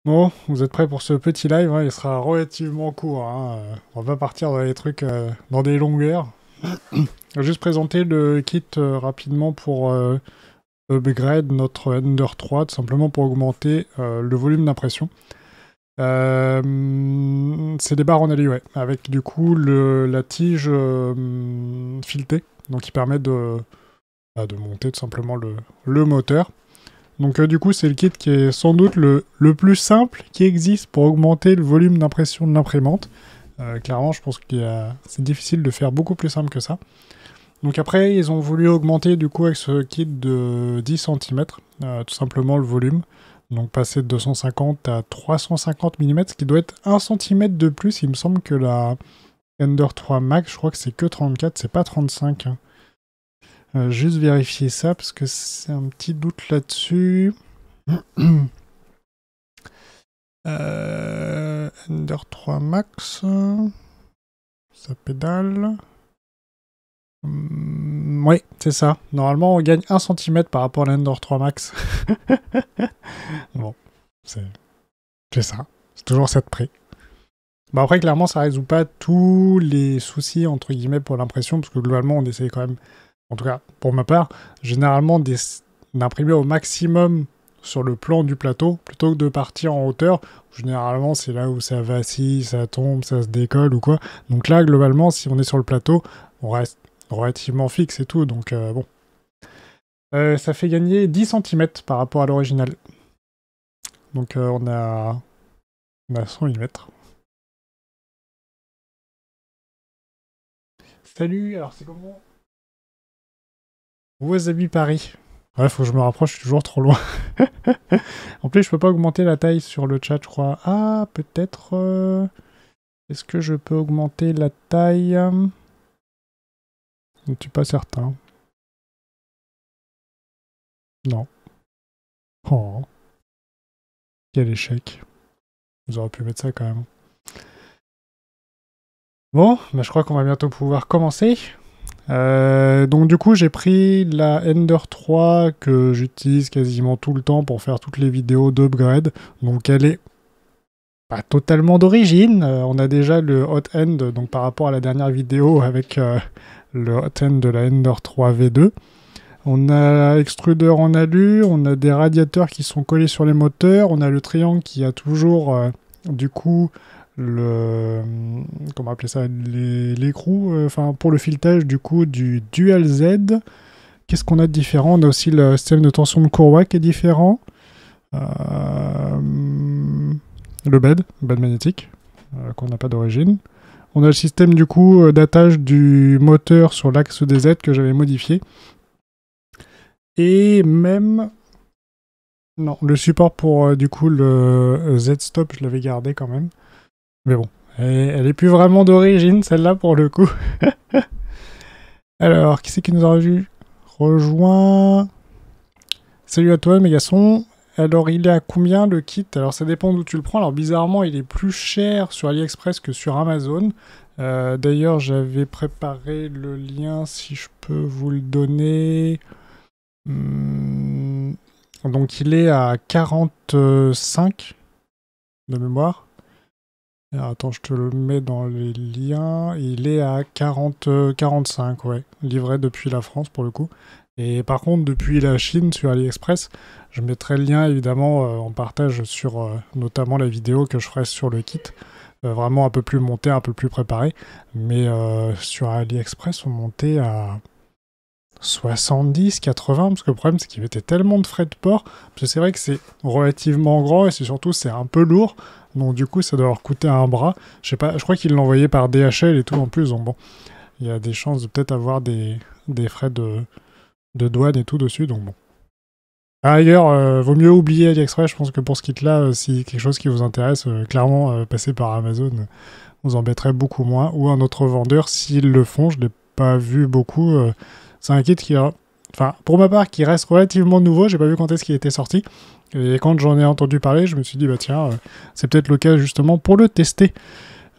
Bon, vous êtes prêts pour ce petit live, hein, il sera relativement court, hein, on va pas partir dans des trucs, dans des longueurs. Je vais juste présenter le kit rapidement pour upgrade notre Ender 3, tout simplement pour augmenter le volume d'impression. C'est des barres en alu, ouais, avec du coup la tige filetée, donc qui permet de monter tout simplement le moteur. Donc du coup, c'est le kit qui est sans doute le plus simple qui existe pour augmenter le volume d'impression de l'imprimante. Clairement, je pense que c'est difficile de faire beaucoup plus simple que ça. Donc après, ils ont voulu augmenter du coup avec ce kit de 10 cm, tout simplement le volume. Donc passer de 250 à 350 mm, ce qui doit être 1 cm de plus. Il me semble que la Ender 3 Max, je crois que c'est que 34, c'est pas 35. Hein. Juste vérifier ça, parce que c'est un petit doute là-dessus. Ender 3 Max. Ça pédale. Oui, c'est ça. Normalement, on gagne 1 cm par rapport à l'Ender 3 Max. Bon, c'est ça. C'est toujours ça de prix. Bon, après, clairement, ça résout pas tous les soucis, entre guillemets, pour l'impression, parce que globalement, on essaye quand même, en tout cas, pour ma part, généralement d'imprimer au maximum sur le plan du plateau, plutôt que de partir en hauteur. Généralement, c'est là où ça vacille, ça tombe, ça se décolle ou quoi. Donc là, globalement, si on est sur le plateau, on reste relativement fixe et tout, donc bon. Ça fait gagner 10 cm par rapport à l'original. Donc on a 100 mm. Salut, alors c'est comment Wasabi Paris. Ouais, faut que je me rapproche, je suis toujours trop loin. En plus, je peux pas augmenter la taille sur le chat, je crois. Ah, peut-être... Est-ce que je peux augmenter la taille Je ne suis pas certain. Non. Oh. Quel échec. Vous auriez pu mettre ça quand même. Bon, bah je crois qu'on va bientôt pouvoir commencer. Donc du coup, j'ai pris la Ender 3 que j'utilise quasiment tout le temps pour faire toutes les vidéos d'upgrade. Donc elle est pas totalement d'origine. On a déjà le hot end, donc par rapport à la dernière vidéo avec le hot end de la Ender 3 V2. On a l'extrudeur en alu, on a des radiateurs qui sont collés sur les moteurs, on a le triangle qui a toujours du coup comment appeler ça, l'écrou, enfin pour le filetage du coup du Dual Z. Qu'est-ce qu'on a de différent? On a aussi le système de tension de courroie qui est différent. Le bed magnétique qu'on n'a pas d'origine. On a le système du coup d'attache du moteur sur l'axe des Z que j'avais modifié. Et même... Non, le support pour du coup le Z-stop, je l'avais gardé quand même. Mais bon, elle est plus vraiment d'origine, celle-là, pour le coup. Alors, qui c'est qui nous a rejoint? Salut à toi, Mégason. Alors, il est à combien le kit? Alors, ça dépend d'où tu le prends. Alors, bizarrement, il est plus cher sur AliExpress que sur Amazon. D'ailleurs, j'avais préparé le lien, si je peux vous le donner. Donc, il est à 45 de mémoire. Alors, attends, je te le mets dans les liens. Il est à 45, ouais. Livré depuis la France, pour le coup. Et par contre, depuis la Chine, sur AliExpress, je mettrai le lien, évidemment, en partage sur notamment la vidéo que je ferai sur le kit. Vraiment un peu plus monté, un peu plus préparé. Mais sur AliExpress, on montait à 70, 80, parce que le problème, c'est qu'il mettait tellement de frais de port. Parce que c'est vrai que c'est relativement grand, et surtout, c'est un peu lourd. Donc du coup, ça doit leur coûter un bras. Je sais pas, je crois qu'ils l'envoyaient par DHL et tout en plus. Donc bon, il y a des chances de peut-être avoir des frais de douane et tout dessus. Donc bon. Par ailleurs, vaut mieux oublier AliExpress. Je pense que pour ce kit-là, si quelque chose qui vous intéresse, clairement, passer par Amazon vous embêterait beaucoup moins. Ou un autre vendeur, s'ils le font. Je l'ai pas vu beaucoup. C'est un kit qui a... Enfin, pour ma part, qui reste relativement nouveau. J'ai pas vu quand est-ce qu'il était sorti. Et quand j'en ai entendu parler, je me suis dit, bah tiens, c'est peut-être le cas justement pour le tester.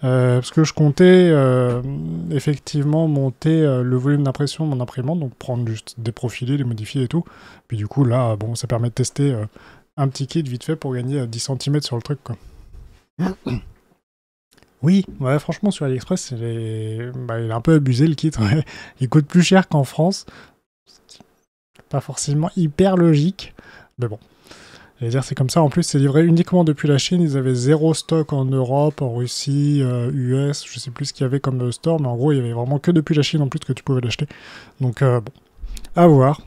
Parce que je comptais effectivement monter le volume d'impression de mon imprimante, donc prendre juste des profilés, les modifier et tout. Puis du coup, là, bon, ça permet de tester un petit kit vite fait pour gagner 10 cm sur le truc, quoi. Oui, ouais, franchement, sur AliExpress, il est un peu abusé, le kit. Ouais. Il coûte plus cher qu'en France. Pas forcément hyper logique. Mais bon. Je veux dire, c'est comme ça. En plus, c'est livré uniquement depuis la Chine. Ils avaient zéro stock en Europe, en Russie, US. Je sais plus ce qu'il y avait comme store, mais en gros, il y avait vraiment que depuis la Chine en plus que tu pouvais l'acheter. Donc, bon, à voir.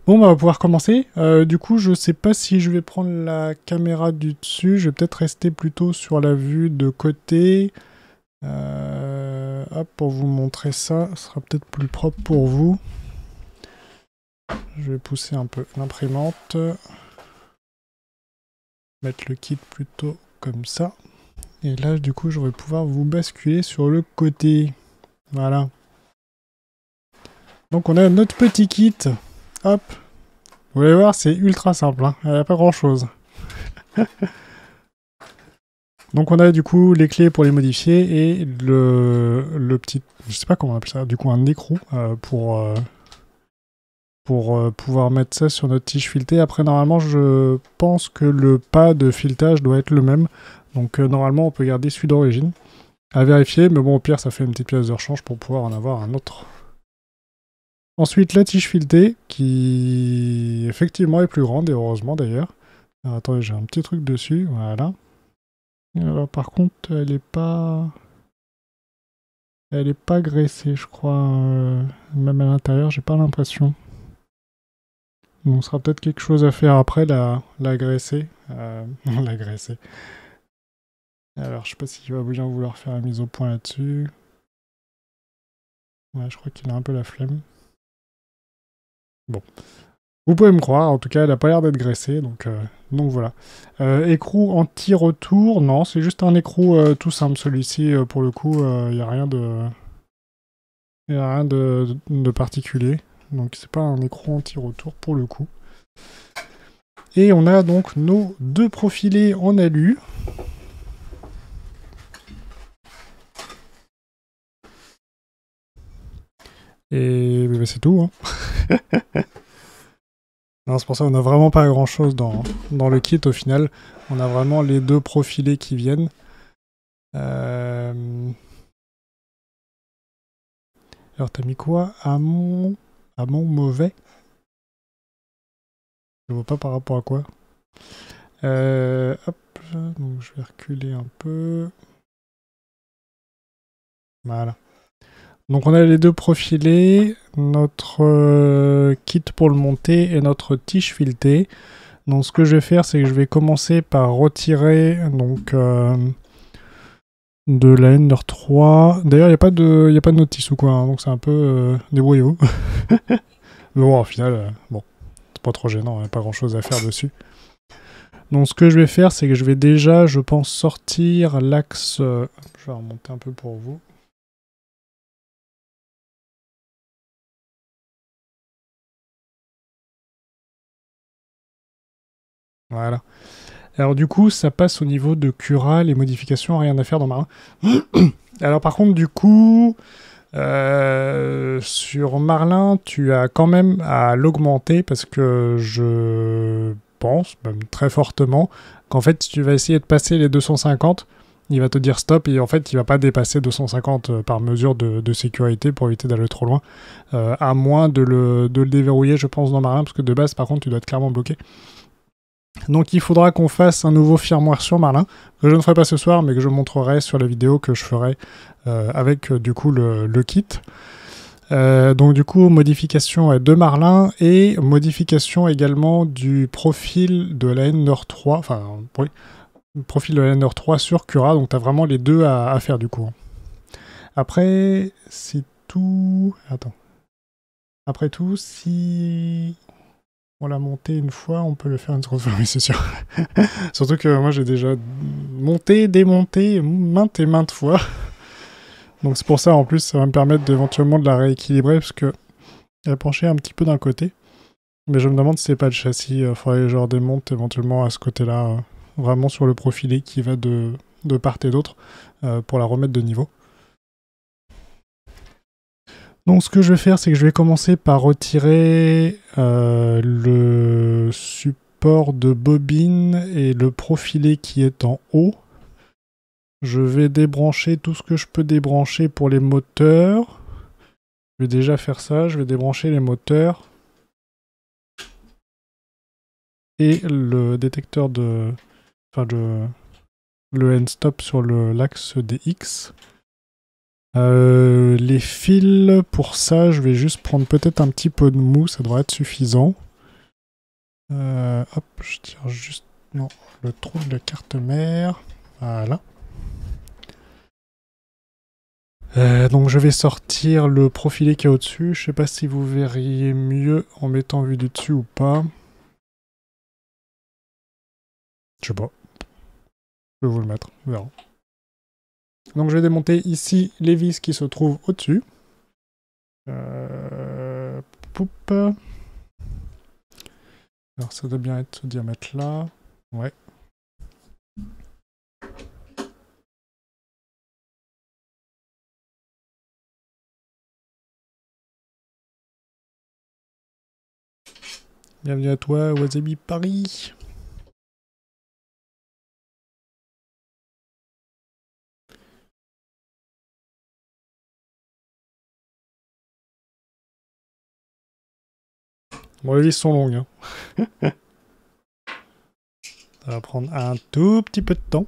Bon, bah, on va pouvoir commencer. Du coup, je sais pas si je vais prendre la caméra du dessus. Je vais peut-être rester plutôt sur la vue de côté. Hop, pour vous montrer ça, ce sera peut-être plus propre pour vous. Je vais pousser un peu l'imprimante. Mettre le kit plutôt comme ça. Et là, du coup, je vais pouvoir vous basculer sur le côté. Voilà. Donc, on a notre petit kit. Hop. Vous allez voir, c'est ultra simple. Hein. Il n'y a pas grand-chose. Donc, on a du coup les clés pour les modifier et le petit... Je sais pas comment on appelle ça. Du coup, un écrou pour pouvoir mettre ça sur notre tige filetée. Après, normalement, je pense que le pas de filetage doit être le même. Donc, normalement, on peut garder celui d'origine. À vérifier, mais bon, au pire, ça fait une petite pièce de rechange pour pouvoir en avoir un autre. Ensuite, la tige filetée, qui effectivement est plus grande, et heureusement d'ailleurs. Alors, attendez, j'ai un petit truc dessus, voilà. Alors, par contre, elle est pas graissée, je crois. Même à l'intérieur, j'ai pas l'impression. Donc, ce sera peut-être quelque chose à faire après, la graisser. La graisser. Alors, je sais pas s'il va bien vouloir faire la mise au point là-dessus. Ouais, je crois qu'il a un peu la flemme. Bon. Vous pouvez me croire, en tout cas, elle a pas l'air d'être graissée, donc voilà. Écrou anti-retour, non, c'est juste un écrou tout simple, celui-ci, pour le coup, il n'y a rien de... Il n'y a rien de particulier, donc c'est pas un écrou anti-retour pour le coup. Et on a donc nos deux profilés en alu. Et bah, c'est tout, hein. Non, c'est pour ça qu'on n'a vraiment pas grand chose dans le kit au final. On a vraiment les deux profilés qui viennent. Alors t'as mis quoi? Amont mauvais? Je vois pas par rapport à quoi. Hop, donc je vais reculer un peu. Voilà. Donc on a les deux profilés, notre kit pour le monter et notre tige filetée. Donc ce que je vais faire, c'est que je vais commencer par retirer donc de la Ender 3. D'ailleurs, il n'y a pas de notice ou quoi, hein, donc c'est un peu débrouillez-vous. Mais bon, au final, bon, c'est pas trop gênant, il n'y a pas grand-chose à faire dessus. Donc ce que je vais faire, c'est que je vais déjà, je pense, sortir l'axe... je vais remonter un peu pour vous. Voilà. Alors du coup, ça passe au niveau de Cura, les modifications, rien à faire dans Marlin. Alors par contre, du coup, sur Marlin, tu as quand même à l'augmenter parce que je pense, même très fortement, qu'en fait, si tu vas essayer de passer les 250, il va te dire stop et en fait, il va pas dépasser 250 par mesure de sécurité pour éviter d'aller trop loin, à moins de le déverrouiller, je pense, dans Marlin, parce que de base, par contre, tu dois être clairement bloqué. Donc il faudra qu'on fasse un nouveau firmware sur Marlin, que je ne ferai pas ce soir, mais que je montrerai sur la vidéo que je ferai avec du coup le kit. Donc du coup, modification de Marlin et modification également du profil de la Ender 3, enfin oui, profil de la Ender 3 sur Cura, donc tu as vraiment les deux à faire du coup. Après, c'est tout... Attends. Après tout, si... on l'a monté une fois, on peut le faire une seconde fois, oui c'est sûr. Surtout que moi j'ai déjà monté, démonté maintes et maintes fois. Donc c'est pour ça en plus ça va me permettre éventuellement de la rééquilibrer parce que elle penchait un petit peu d'un côté. Mais je me demande si c'est pas le châssis, il faudrait que je redémonte éventuellement à ce côté-là, vraiment sur le profilé qui va de part et d'autre pour la remettre de niveau. Donc ce que je vais faire, c'est que je vais commencer par retirer le port de bobine et le profilé qui est en haut. Je vais débrancher tout ce que je peux débrancher pour les moteurs. Je vais déjà faire ça, je vais débrancher les moteurs. Et le détecteur de... Enfin, le end-stop sur l'axe des X. Les fils, pour ça, je vais juste prendre peut-être un petit peu de mou, ça devrait être suffisant. Hop, je tire juste le trou de la carte mère. Voilà. Donc je vais sortir le profilé qui est au-dessus. Je sais pas si vous verriez mieux en mettant vue du dessus ou pas. Je sais pas. Je vais vous le mettre, on verra. Donc je vais démonter ici les vis qui se trouvent au-dessus. Poup. Alors ça doit bien être ce diamètre là. Ouais. Bienvenue à toi, Wasabi Paris. Bon, les vis sont longues. Hein. Ça va prendre un tout petit peu de temps.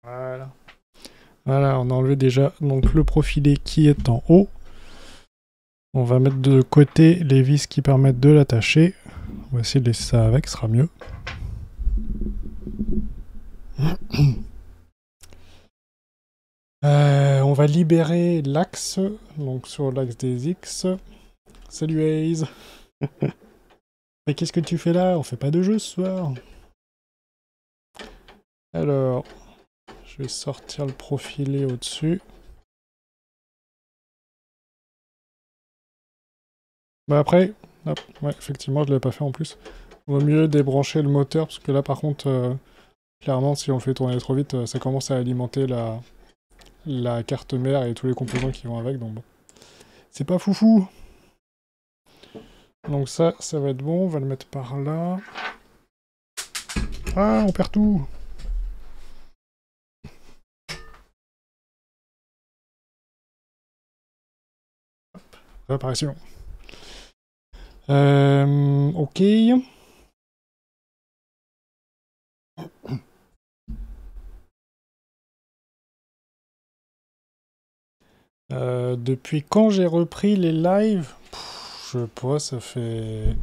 Voilà. Voilà, on a enlevé déjà donc le profilé qui est en haut. On va mettre de côté les vis qui permettent de l'attacher. On va essayer de laisser ça avec, ce sera mieux. On va libérer l'axe, donc sur l'axe des X. Salut Haze. Mais qu'est-ce que tu fais là? On fait pas de jeu ce soir. Alors, je vais sortir le profilé au-dessus. Bah après, hop, ouais, effectivement, je l'avais pas fait en plus. Vaut mieux débrancher le moteur, parce que là, par contre, clairement, si on le fait tourner trop vite, ça commence à alimenter la carte mère et tous les composants qui vont avec, donc bon. C'est pas foufou. Donc ça va être bon, on va le mettre par là. Ah, on perd tout. Réapparition. Ok. Depuis quand j'ai repris les lives? Je sais pas, ça fait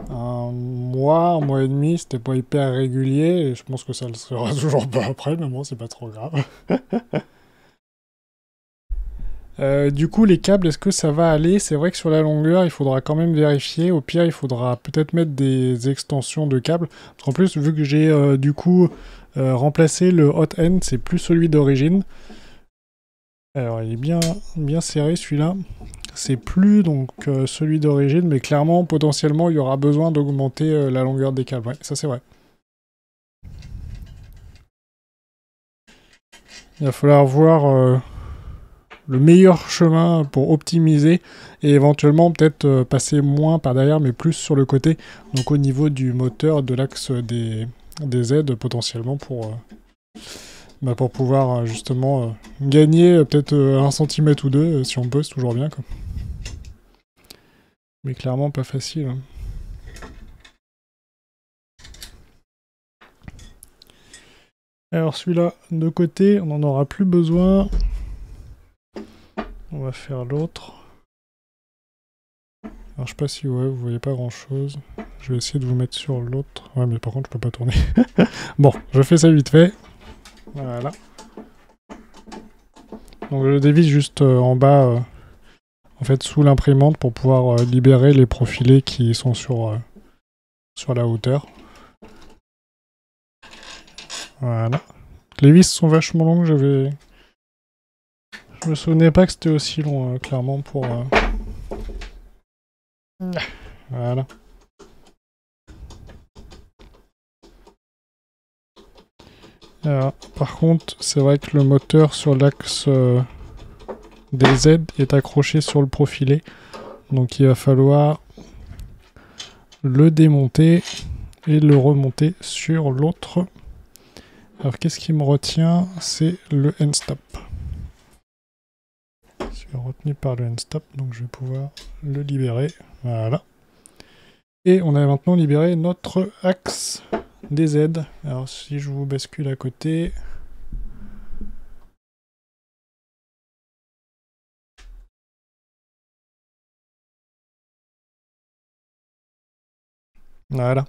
un mois et demi, c'était pas hyper régulier, et je pense que ça le sera toujours pas après, mais bon, c'est pas trop grave. Du coup, les câbles, est-ce que ça va aller? C'est vrai que sur la longueur, il faudra quand même vérifier. Au pire, il faudra peut-être mettre des extensions de câbles. Parce qu'en plus, vu que j'ai du coup remplacé le hot end, c'est plus celui d'origine. Alors, il est bien serré celui-là. C'est plus donc celui d'origine, mais clairement, potentiellement, il y aura besoin d'augmenter la longueur des câbles. Ouais, ça c'est vrai. Il va falloir voir le meilleur chemin pour optimiser et éventuellement peut-être passer moins par derrière, mais plus sur le côté. Donc au niveau du moteur de l'axe des aides, potentiellement pour pouvoir justement gagner peut-être 1 cm ou 2 si on peut, c'est toujours bien quoi. Mais clairement pas facile. Hein. Alors celui-là, de côté, on n'en aura plus besoin. On va faire l'autre. Alors je sais pas si vous voyez pas grand-chose. Je vais essayer de vous mettre sur l'autre. Ouais mais par contre je peux pas tourner. Bon, je fais ça vite fait. Voilà. Donc je dévisse juste en bas, en fait sous l'imprimante pour pouvoir libérer les profilés qui sont sur la hauteur. Voilà. Les vis sont vachement longues, j'avais Je me souvenais pas que c'était aussi long, clairement, pour... Voilà. Alors, par contre, c'est vrai que le moteur sur l'axe des Z est accroché sur le profilé. Donc il va falloir le démonter et le remonter sur l'autre. Alors qu'est-ce qui me retient? C'est le end-stop. Je suis retenu par le end-stop, donc je vais pouvoir le libérer. Voilà. Et on a maintenant libéré notre axe des Z. Alors si je vous bascule à côté... Voilà.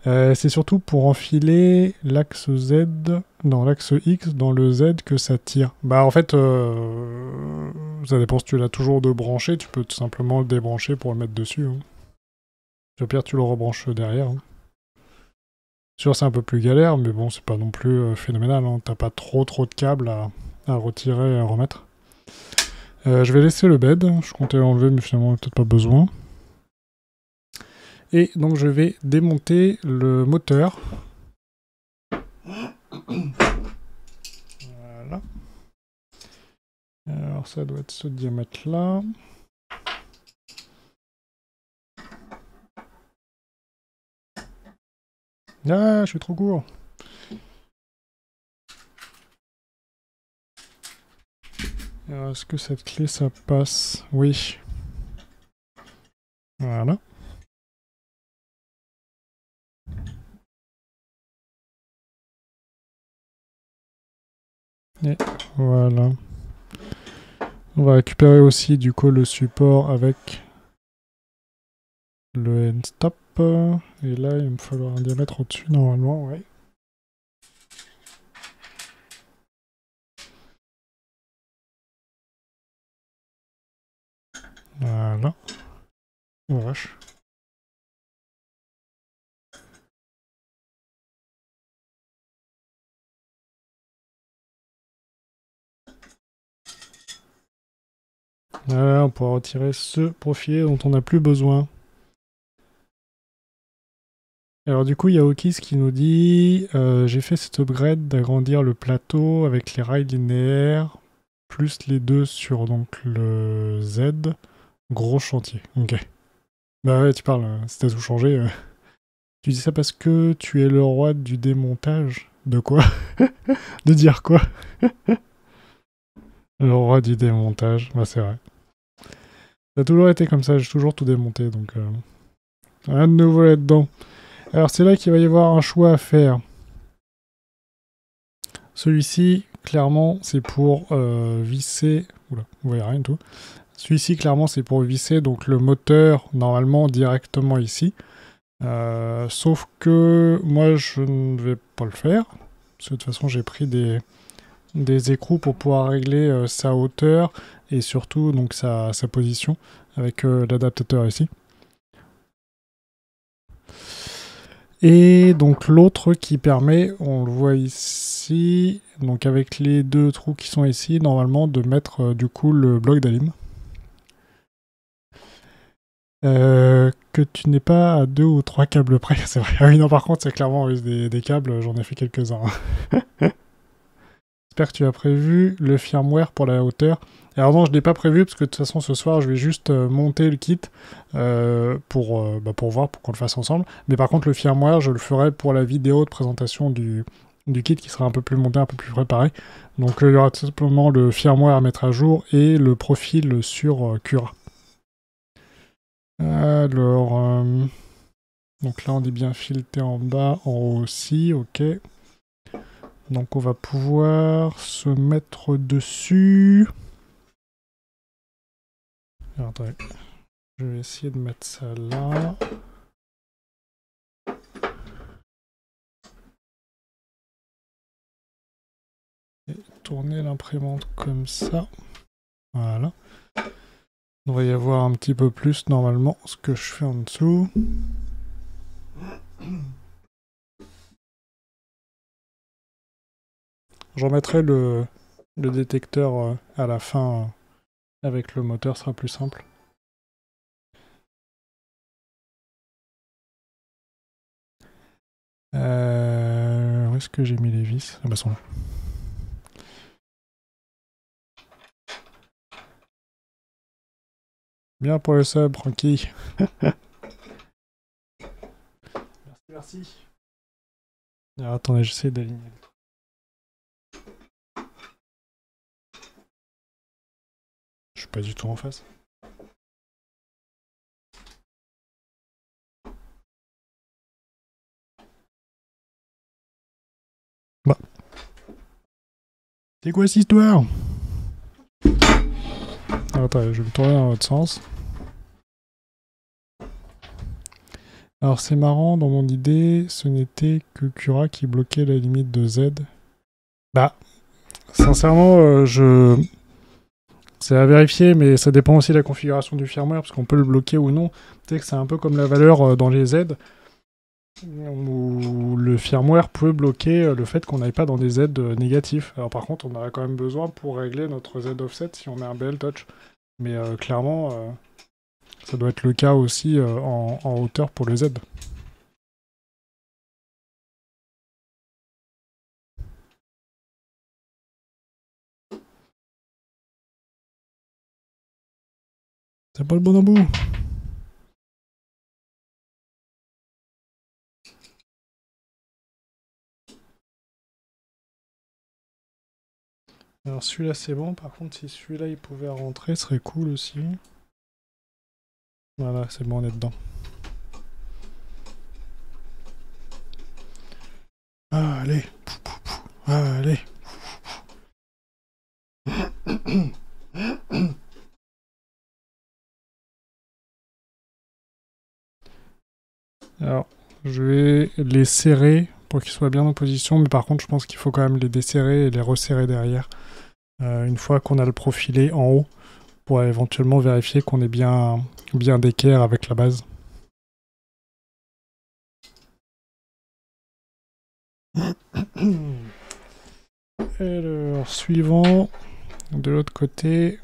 C'est surtout pour enfiler l'axe Z, dans l'axe X, dans le Z que ça tire. Bah en fait, ça dépend si tu l'as toujours de brancher, tu peux tout simplement le débrancher pour le mettre dessus. Hein. Au pire, tu le rebranches derrière. Hein. Sûr, c'est un peu plus galère, mais bon, c'est pas non plus phénoménal. Hein. T'as pas trop de câbles à retirer et à remettre. Je vais laisser le bed, je comptais l'enlever, mais finalement, peut-être pas besoin. Et donc je vais démonter le moteur. Voilà. Alors ça doit être ce diamètre-là. Ah, je suis trop court. Est-ce que cette clé, ça passe? Oui. Voilà. Et voilà. On va récupérer aussi du coup le support avec le end stop. Et là, il va me falloir un diamètre au-dessus normalement, ouais. Voilà. Oh vache. Voilà, on pourra retirer ce profilé dont on n'a plus besoin. Alors du coup, il y a Okis qui nous dit j'ai fait cet upgrade d'agrandir le plateau avec les rails linéaires, plus les deux sur donc le Z. Gros chantier. Ok. Bah ouais, tu parles, si t'as tout changé. Tu dis ça parce que tu es le roi du démontage? De quoi? De dire quoi? Le roi du démontage, bah c'est vrai. Ça a toujours été comme ça, j'ai toujours tout démonté, donc... rien de nouveau là-dedans. Alors c'est là qu'il va y avoir un choix à faire. Celui-ci, clairement, c'est pour visser... Oula, vous voyez rien du tout. Celui-ci, clairement, c'est pour visser donc le moteur, normalement, directement ici. Sauf que moi, je ne vais pas le faire. Parce que de toute façon, j'ai pris des écrous pour pouvoir régler sa hauteur et surtout donc sa position avec l'adaptateur ici. Et donc l'autre qui permet, on le voit ici, donc avec les deux trous qui sont ici, normalement de mettre du coup le bloc d'alim. Que tu n'es pas à 2 ou 3 câbles près, c'est vrai. Ah oui, non, par contre, c'est clairement des câbles, j'en ai fait quelques-uns. J'espère que tu as prévu le firmware pour la hauteur. Alors non, je ne l'ai pas prévu, parce que de toute façon, ce soir, je vais juste monter le kit pour voir, pour qu'on le fasse ensemble. Mais par contre, le firmware, je le ferai pour la vidéo de présentation du kit, qui sera un peu plus monté, un peu plus préparé. Donc il y aura tout simplement le firmware à mettre à jour et le profil sur Cura. Alors, donc là on est bien fileté en bas, en haut aussi, ok. Donc on va pouvoir se mettre dessus. Alors, attendez, je vais essayer de mettre ça là. Et tourner l'imprimante comme ça. Voilà. Il devrait y avoir un petit peu plus normalement ce que je fais en dessous. Je remettrai le Le détecteur à la fin avec le moteur sera plus simple. Où est-ce que j'ai mis les vis? Ah bah, sont là. Bien pour le sub, Francky. Merci. Alors, attendez, j'essaie d'aligner. Je suis pas du tout en face. Bah. C'est quoi cette histoire? Attends, je vais me tourner dans l'autre sens. Alors c'est marrant, dans mon idée, ce n'était que Cura qui bloquait la limite de Z. Bah, sincèrement, c'est à vérifier, mais ça dépend aussi de la configuration du firmware, parce qu'on peut le bloquer ou non. Tu sais que c'est un peu comme la valeur dans les Z, où le firmware peut bloquer le fait qu'on n'aille pas dans des Z négatifs. Alors par contre, on aurait quand même besoin pour régler notre Z offset si on met un BL touch. Mais clairement, ça doit être le cas aussi en hauteur pour le Z. C'est pas le bon embout. Alors celui-là c'est bon, par contre si celui-là il pouvait rentrer, ce serait cool aussi. Voilà, c'est bon, on est dedans. Allez, allez. Alors, je vais les serrer pour qu'ils soient bien en position, mais par contre je pense qu'il faut quand même les desserrer et les resserrer derrière. Une fois qu'on a le profilé en haut, pour éventuellement vérifier qu'on est bien d'équerre avec la base. Alors, suivant, de l'autre côté.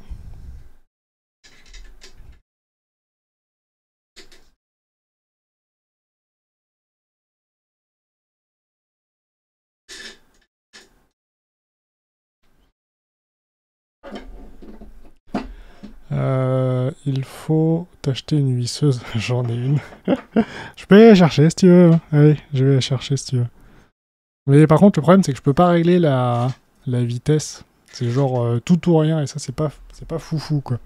Il faut t'acheter une visseuse, j'en ai une. Je peux aller la chercher si tu veux. Allez, je vais la chercher si tu veux. Mais par contre, le problème, c'est que je peux pas régler la vitesse. C'est genre tout ou rien, et ça, c'est pas foufou, quoi.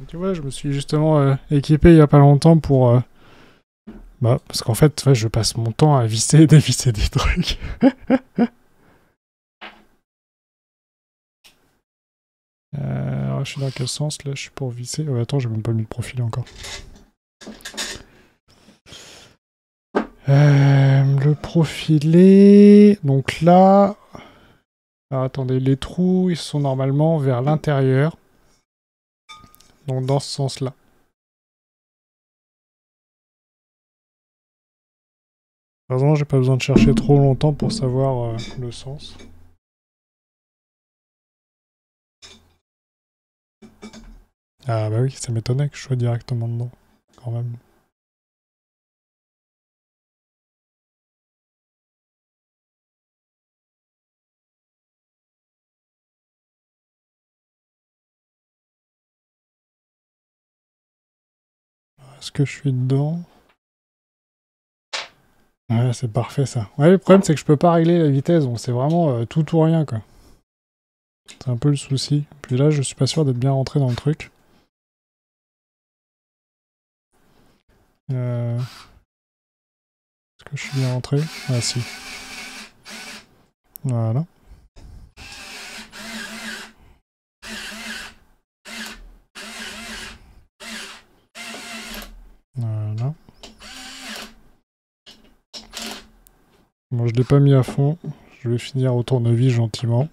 Tu vois, je me suis justement équipé il y a pas longtemps pour... Bah, parce qu'en fait, ouais, je passe mon temps à visser et dévisser des trucs. Alors, je suis dans quel sens, là? Je suis pour visser. Oh, attends, j'ai même pas mis le profil encore. Le profilé... Donc là... Alors, attendez, les trous, ils sont normalement vers l'intérieur. Donc dans ce sens-là. Heureusement, j'ai pas besoin de chercher trop longtemps pour savoir le sens. Ah bah oui, ça m'étonnait que je sois directement dedans, quand même. Est-ce que je suis dedans? Ouais, c'est parfait ça. Ouais, le problème c'est que je peux pas régler la vitesse, donc c'est vraiment tout ou rien, quoi. C'est un peu le souci. Puis là, je suis pas sûr d'être bien rentré dans le truc. Est-ce que je suis bien rentré? Ah si. Voilà. Voilà. Bon, je l'ai pas mis à fond. Je vais finir au tournevis gentiment.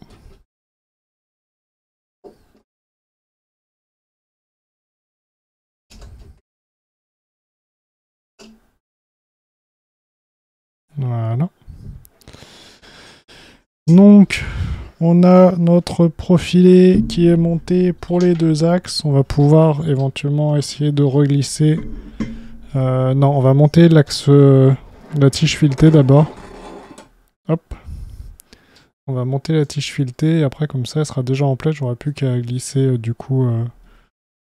Voilà. Donc, on a notre profilé qui est monté pour les deux axes. On va pouvoir éventuellement essayer de reglisser. Non, on va monter l'axe, la tige filetée d'abord. Hop. On va monter la tige filetée et après, comme ça, elle sera déjà en place. J'aurai plus qu'à glisser du coup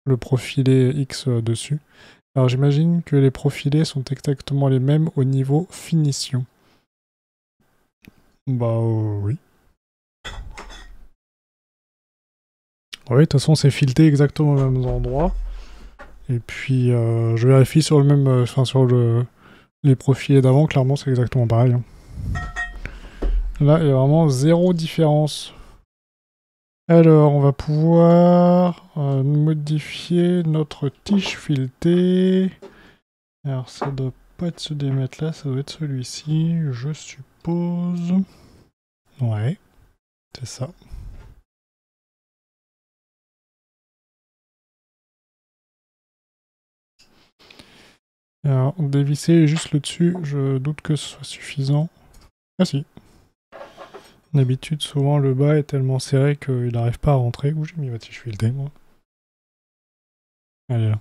le profilé X dessus. Alors, j'imagine que les profilés sont exactement les mêmes au niveau finition. Bah oui. Oui, de toute façon, c'est fileté exactement aux mêmes endroits. Et puis, je vérifie sur le même, enfin sur les profilés d'avant, clairement, c'est exactement pareil. Hein. Là, il y a vraiment zéro différence. Alors, on va pouvoir modifier notre tige filetée. Alors, ça doit pas être ce démètre là, ça doit être celui-ci, je suppose. Ouais, c'est ça. Alors, dévisser juste le dessus, je doute que ce soit suffisant. Ah si. D'habitude, souvent, le bas est tellement serré qu'il n'arrive pas à rentrer. Où j'ai mis ma tige filetée, moi? Elle est là.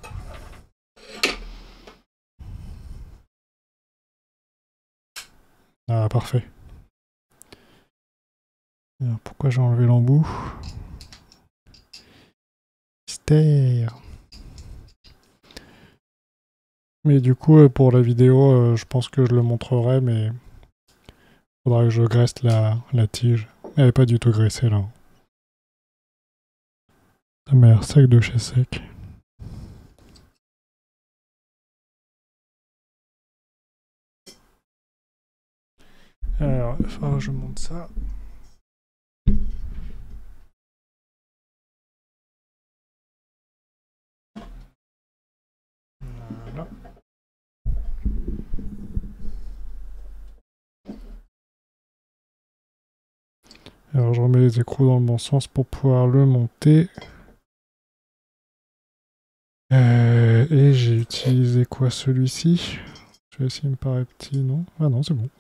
Ah, parfait. Alors, pourquoi j'ai enlevé l'embout? Mystère. Mais du coup, pour la vidéo, je pense que je le montrerai, mais faudra que je graisse la tige. Elle n'est pas du tout graissée, là. Ça m'a l'air sec de chez sec. Alors, il va falloir que je monte ça. Voilà. Alors, je remets les écrous dans le bon sens pour pouvoir le monter. Et j'ai utilisé quoi, celui-ci? Celui-ci me paraît petit, non? Ah non, c'est bon.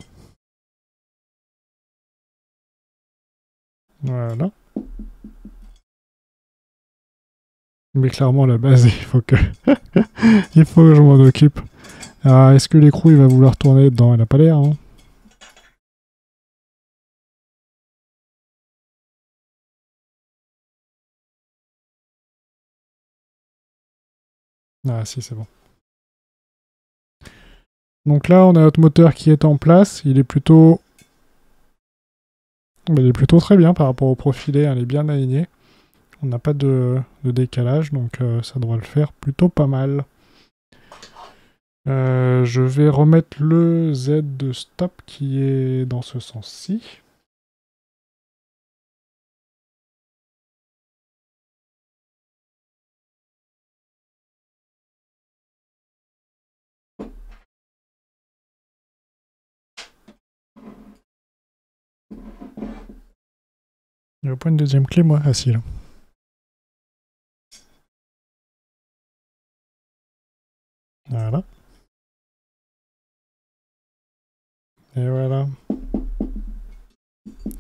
Voilà. Mais clairement, à la base, il faut que, il faut que je m'en occupe. Alors, est-ce que l'écrou, il va vouloir tourner dedans? Il n'a pas l'air, hein? Ah si, c'est bon. Donc là, on a notre moteur qui est en place. Il est plutôt très bien par rapport au profilé. Il est bien aligné. On n'a pas de décalage, donc ça devrait le faire plutôt pas mal. Je vais remettre le Z de stop qui est dans ce sens-ci. Il n'y a pas une deuxième clé, moi? Ah si, là. Voilà. Et voilà.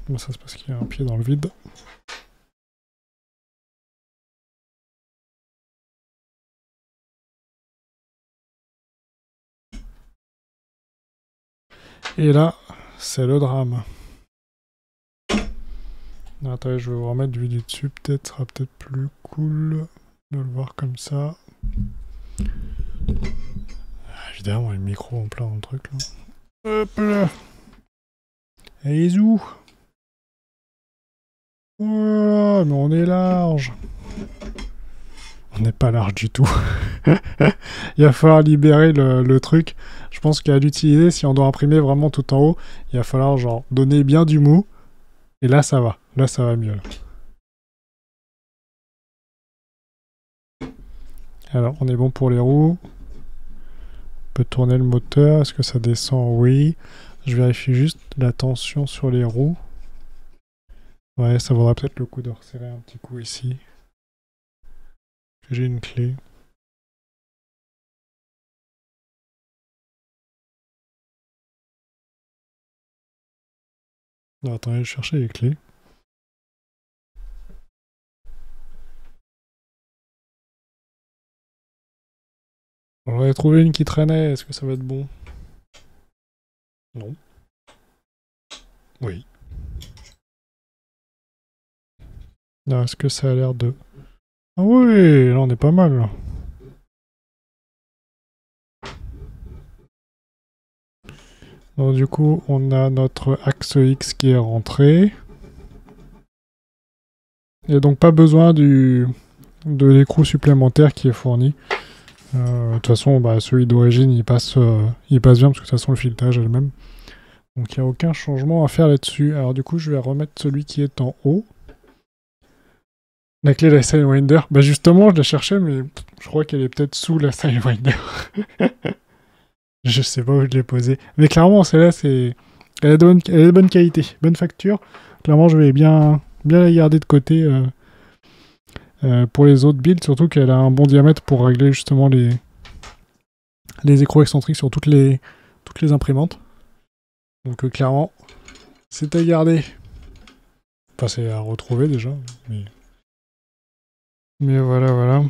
Bon, ça c'est parce qu'il y a un pied dans le vide. Et là, c'est le drame. Attendez, je vais vous remettre du dessus, peut-être, sera peut-être plus cool de le voir comme ça. Ah, évidemment, le micro en plein dans le truc là. Hop là. Et où? Oh, mais on est large. On n'est pas large du tout. Il va falloir libérer le truc. Je pense qu'à l'utiliser, si on doit imprimer vraiment tout en haut, il va falloir genre donner bien du mou. Et là, ça va. Là, ça va mieux. Là. Alors, on est bon pour les roues. On peut tourner le moteur. Est-ce que ça descend? Oui. Je vérifie juste la tension sur les roues. Ouais, ça vaudra peut-être le coup de resserrer un petit coup ici. J'ai une clé. Non, attendez, je cherchais les clés. J'en ai trouvé une qui traînait, est-ce que ça va être bon? Non. Oui. Non, est-ce que ça a l'air de... Ah oui, là on est pas mal là. Donc du coup, on a notre axe X qui est rentré. Il n'y a donc pas besoin de l'écrou supplémentaire qui est fourni. De toute façon, bah, celui d'origine, il passe bien parce que de toute façon, le filetage est le même. Donc il n'y a aucun changement à faire là-dessus. Alors du coup, je vais remettre celui qui est en haut. La clé de la Sidewinder. Bah justement, je la cherchais, mais je crois qu'elle est peut-être sous la Sidewinder. Je sais pas où je l'ai posée. Mais clairement, celle-là, elle est de bonne qualité, bonne facture. Clairement, je vais bien la garder de côté pour les autres builds, surtout qu'elle a un bon diamètre pour régler justement les écrous excentriques sur toutes les imprimantes. Donc clairement, c'est à garder. Enfin, c'est à retrouver déjà. Mais voilà.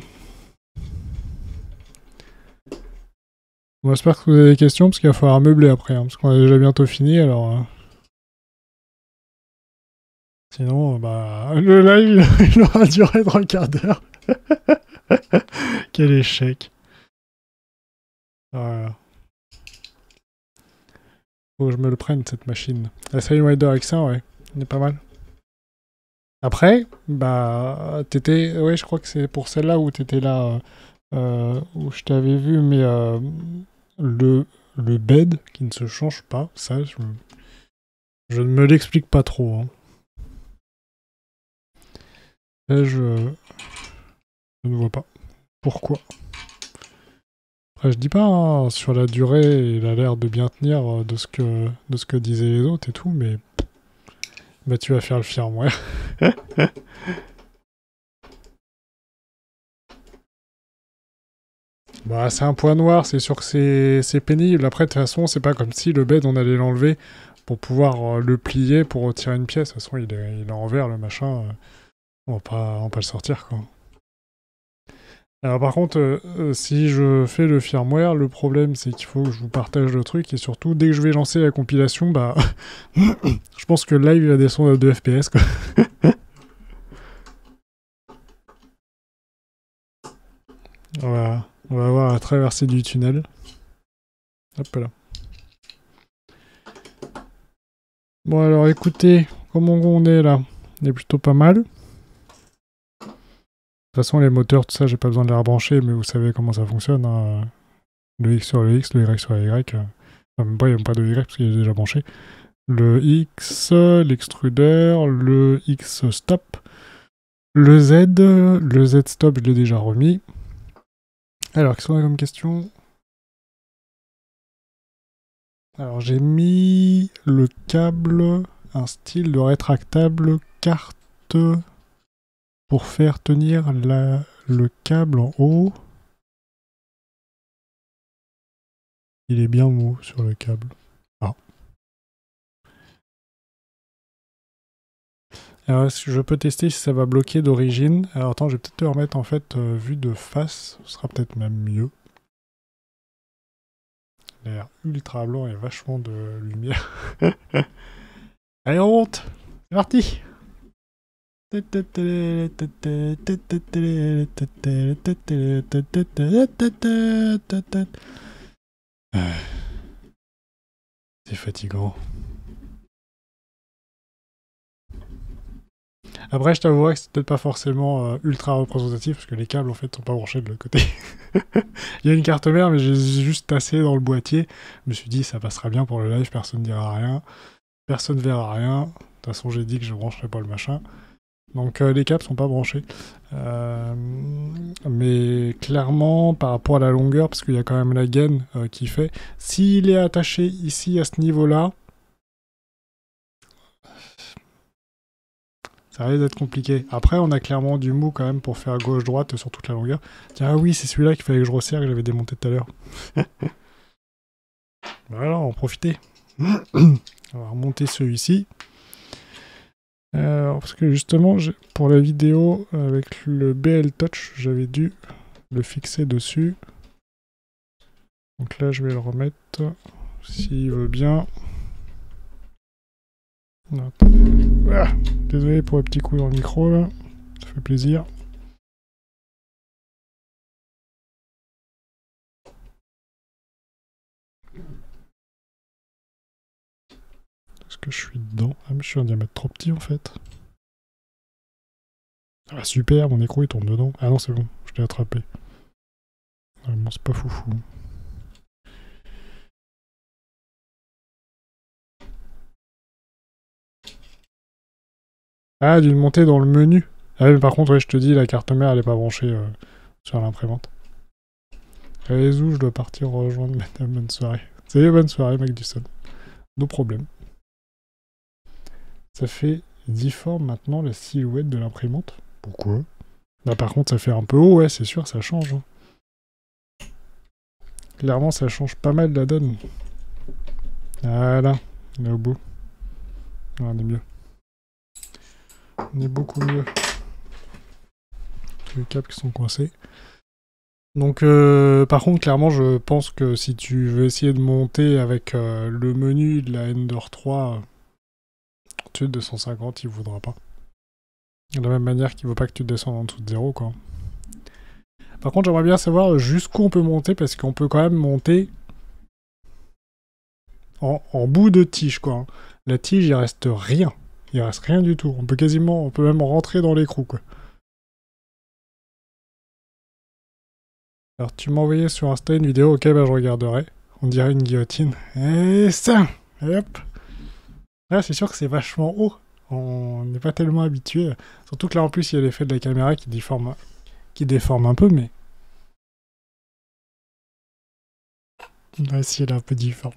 Bon, j'espère que vous avez des questions, parce qu'il va falloir meubler après, hein, parce qu'on a déjà bientôt fini, alors... Sinon, bah, le live, il aura duré 3/4 d'heure. Quel échec. Voilà. Faut que je me le prenne, cette machine. La Sidewinder X1, ouais, elle est pas mal. Après, bah, t'étais... Ouais, je crois que c'est pour celle-là où t'étais là, où je t'avais vu, mais le bed qui ne se change pas, ça, je ne me l'explique pas trop. Hein. Là, je ne vois pas. Pourquoi? Après, je dis pas, hein, sur la durée, il a l'air de bien tenir de ce que disaient les autres et tout, mais... Bah, tu vas faire le firmware. Bah, c'est un point noir, c'est sûr que c'est pénible. Après, de toute façon, c'est pas comme si le bed, on allait l'enlever pour pouvoir le plier pour retirer une pièce. De toute façon, il est en verre, le machin. On va pas le sortir, quoi. Alors par contre, si je fais le firmware, le problème c'est qu'il faut que je vous partage le truc et surtout dès que je vais lancer la compilation, bah je pense que le live il va descendre à 2 FPS quoi. Voilà, on va voir la traversée du tunnel. Hop là. Bon alors écoutez, comment on est là? On est plutôt pas mal. De toute façon les moteurs, tout ça, j'ai pas besoin de les rebrancher, mais vous savez comment ça fonctionne. Hein. Le X sur le X, le Y sur le Y. Enfin, même pas, il n'y a pas de Y parce qu'il est déjà branché. Le X, l'extruder, le X stop, le Z stop, je l'ai déjà remis. Alors, qu'est-ce qu'on a comme question? Alors, j'ai mis le câble, un style de rétractable carte pour faire tenir le câble en haut. Il est bien mou sur le câble. Ah. Alors, est-ce que je peux tester si ça va bloquer d'origine? Alors, attends, je vais peut-être te remettre en fait vue de face. Ce sera peut-être même mieux. Il a l'air ultra blanc et vachement de lumière. Allez, on monte! C'est parti! C'est fatigant. Après, je t'avouerais que c'est peut-être pas forcément ultra représentatif parce que les câbles en fait sont pas branchés de l'autre côté. Il y a une carte mère, mais j'ai juste tassé dans le boîtier. Je me suis dit, ça passera bien pour le live, personne ne dira rien, personne verra rien. De toute façon, j'ai dit que je brancherai pas le machin. Donc les câbles sont pas branchés. Mais clairement, par rapport à la longueur, parce qu'il y a quand même la gaine qui fait, s'il est attaché ici à ce niveau-là, ça risque d'être compliqué. Après, on a clairement du mou quand même pour faire gauche-droite sur toute la longueur. Tiens, ah oui, c'est celui-là qu'il fallait que je resserre, que j'avais démonté tout à l'heure. Voilà, en profiter. On va remonter celui-ci. Parce que justement, pour la vidéo, avec le BL Touch, j'avais dû le fixer dessus. Donc là, je vais le remettre, s'il veut bien. Ah, désolé pour les petits coups dans le micro, là. Ça fait plaisir. Est-ce que je suis dedans? Ah, mais je suis en diamètre trop petit, en fait. Ah, super, mon écrou, il tourne dedans. Ah non, c'est bon, je l'ai attrapé. Vraiment, c'est pas foufou. Ah, d'une montée dans le menu. Ah mais par contre, ouais, je te dis, la carte mère, elle est pas branchée sur l'imprimante. Allez, Zou, je dois partir rejoindre madame. Bonne soirée. Salut, bonne soirée, McDusson. No problème. Ça fait difforme maintenant la silhouette de l'imprimante. Pourquoi? Bah par contre, ça fait un peu haut, ouais, c'est sûr, ça change. Hein. Clairement, ça change pas mal la donne. Voilà, on est au bout. Ah, on est mieux. On est beaucoup mieux. Les câbles qui sont coincés. Donc, par contre, clairement, je pense que si tu veux essayer de monter avec le menu de la Ender 3 au-dessus de 250, il voudra pas. De la même manière qu'il ne veut pas que tu descendes en dessous de 0, quoi. Par contre, j'aimerais bien savoir jusqu'où on peut monter, parce qu'on peut quand même monter en bout de tige, quoi. La tige, il reste rien. Il reste rien du tout. On peut même rentrer dans l'écrou, quoi. Alors, tu m'as envoyé sur Insta une vidéo, ok, bah je regarderai. On dirait une guillotine. Et ça! Et hop! Là, c'est sûr que c'est vachement haut. On n'est pas tellement habitué. Surtout que là, en plus, il y a l'effet de la caméra qui déforme un peu, mais... Ah, si, elle est un peu difforme.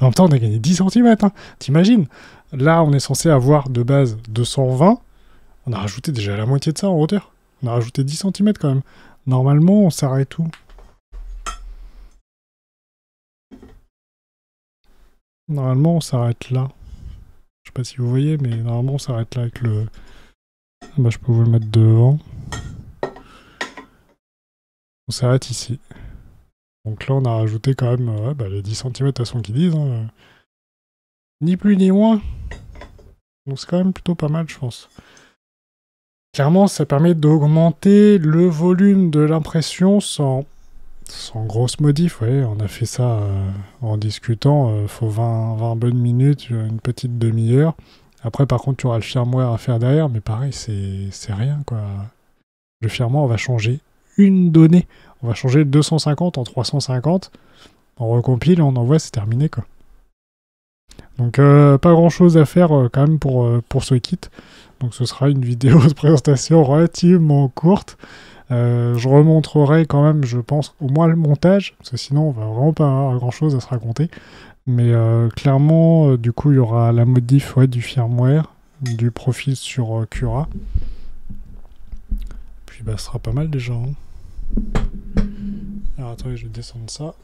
En même temps, on a gagné 10 cm. Hein. T'imagines? Là, on est censé avoir de base 220. On a rajouté déjà la moitié de ça en hauteur. On a rajouté 10 cm quand même. Normalement, on s'arrête où? Normalement, on s'arrête là. Je sais pas si vous voyez, mais normalement, on s'arrête là avec le... Bah, je peux vous le mettre devant. On s'arrête ici. Donc là, on a rajouté quand même les 10 cm à son qui disent. Hein. Ni plus ni moins. Donc c'est quand même plutôt pas mal, je pense. Clairement, ça permet d'augmenter le volume de l'impression sans grosse modif. Ouais, on a fait ça en discutant. Faut 20 bonnes minutes, une petite demi-heure. Après, par contre, tu auras le firmware à faire derrière, mais pareil, c'est rien, quoi. Le firmware, on va changer une donnée. On va changer le 250 en 350. On recompile et on envoie, c'est terminé, quoi. Donc, pas grand-chose à faire quand même pour ce kit. Donc, ce sera une vidéo de présentation relativement courte. Je remontrerai quand même, je pense, au moins le montage, parce que sinon, on va vraiment pas avoir grand-chose à se raconter. Mais clairement, du coup, il y aura la modif du firmware, du profil sur Cura. Puis, bah, ce sera pas mal déjà. Hein. Alors, attendez, je vais descendre ça.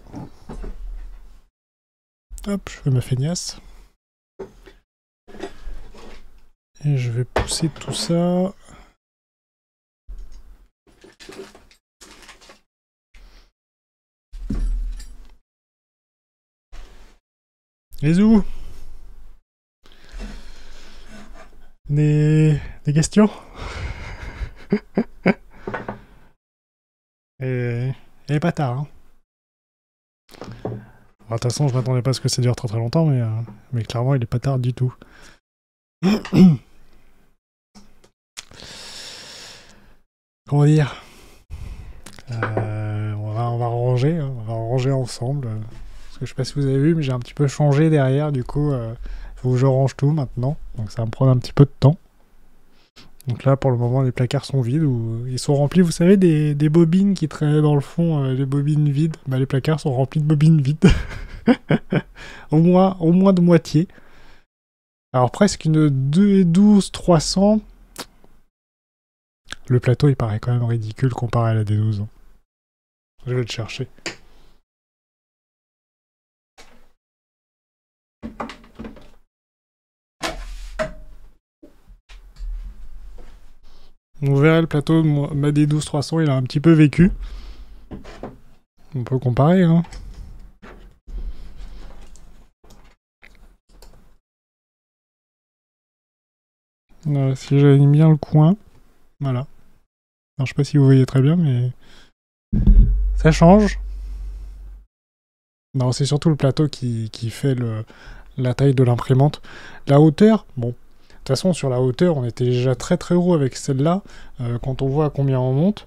Hop, je fais ma feignasse. Et je vais pousser tout ça. Les où des questions et pas tard. Hein. De toute façon, je m'attendais pas à ce que ça dure très très longtemps, mais clairement, il est pas tard du tout. Comment dire on va ranger, hein, on va ranger ensemble. Parce que je sais pas si vous avez vu, mais j'ai un petit peu changé derrière, du coup, il faut que je range tout maintenant. Donc ça va me prendre un petit peu de temps. Donc là, pour le moment, les placards sont vides, ou ils sont remplis, vous savez, des bobines qui traînaient dans le fond, les bobines vides. Bah, les placards sont remplis de bobines vides. au moins de moitié. Alors presque une 212-300. Le plateau, il paraît quand même ridicule comparé à la D12. Je vais le chercher. On verrait le plateau de ma D12-300, il a un petit peu vécu. On peut comparer, hein. Si j'aligne bien le coin, voilà. Alors, je sais pas si vous voyez très bien, mais ça change. Non, c'est surtout le plateau qui fait la taille de l'imprimante. La hauteur, bon, de toute façon, sur la hauteur, on était déjà très très haut avec celle-là. Quand on voit à combien on monte,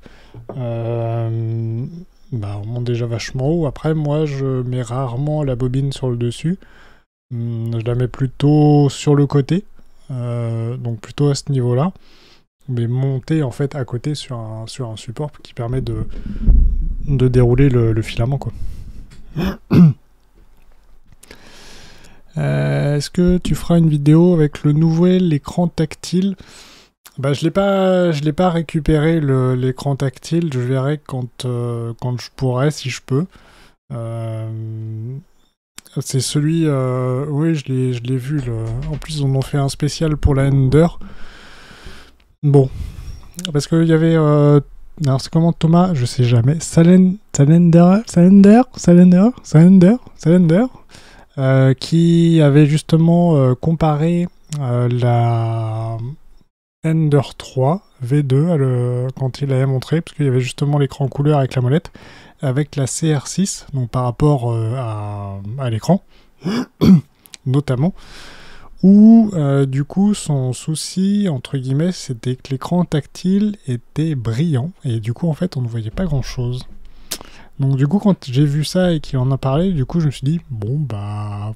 bah, on monte déjà vachement haut. Après, moi, je mets rarement la bobine sur le dessus. Je la mets plutôt sur le côté, donc plutôt à ce niveau-là. Mais monter en fait à côté sur un support qui permet de dérouler le filament, quoi. Est-ce que tu feras une vidéo avec le nouvel écran tactile? Bah, je l'ai pas récupéré l'écran tactile. Je verrai quand je pourrai, si je peux. C'est celui, oui, je l'ai vu. En plus, ils en ont fait un spécial pour la Ender. Bon, parce qu'il y avait. Alors, c'est comment Thomas? Je sais jamais. Salender, qui avait justement comparé la Ender 3 V2 quand il l'avait montré, parce qu'il y avait justement l'écran couleur avec la molette, avec la CR6, donc par rapport à l'écran, notamment, où du coup son souci, entre guillemets, c'était que l'écran tactile était brillant, et du coup en fait on ne voyait pas grand chose. Donc du coup quand j'ai vu ça et qu'il en a parlé, du coup je me suis dit, bon bah,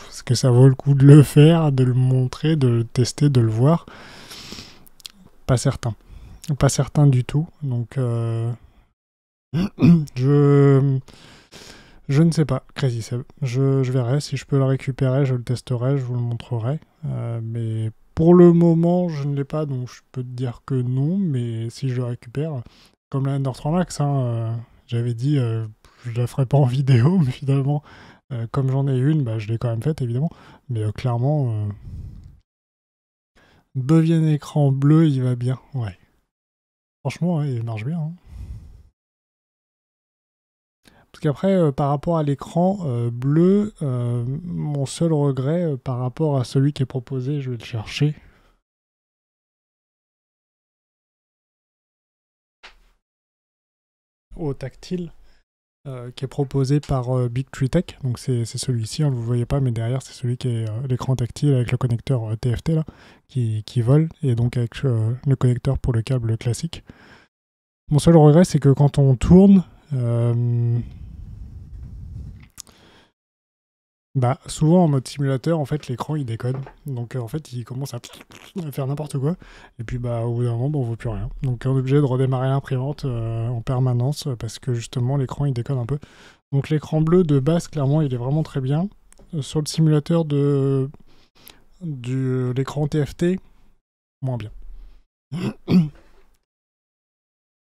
est-ce que ça vaut le coup de le faire, de le montrer, de le tester, de le voir? Pas certain. Pas certain du tout, donc je ne sais pas, Crazy Seb. Je verrai, si je peux le récupérer, je le testerai, je vous le montrerai. Mais pour le moment, je ne l'ai pas, donc je peux te dire que non, mais si je le récupère, comme la Ender 3 Max, hein, j'avais dit je la ferai pas en vidéo, mais finalement, comme j'en ai une, bah, je l'ai quand même faite, évidemment. Mais clairement, Devienne écran bleu, il va bien, ouais. Franchement, ouais, il marche bien, hein. Parce qu'après, par rapport à l'écran bleu, mon seul regret par rapport à celui qui est proposé, je vais le chercher. Au tactile, qui est proposé par Big Tree Tech. Donc c'est celui-ci, hein, vous ne voyez pas, mais derrière, c'est celui qui est l'écran tactile avec le connecteur TFT là, qui vole, et donc avec le connecteur pour le câble classique. Mon seul regret, c'est que quand on tourne, bah, souvent en mode simulateur, en fait, l'écran il déconne. Donc en fait, il commence à faire n'importe quoi. Et puis bah, au bout d'un moment, bah, on ne voit plus rien. Donc on est obligé de redémarrer l'imprimante en permanence parce que justement l'écran il déconne un peu. Donc l'écran bleu de base, clairement, il est vraiment très bien. Sur le simulateur de l'écran TFT, moins bien.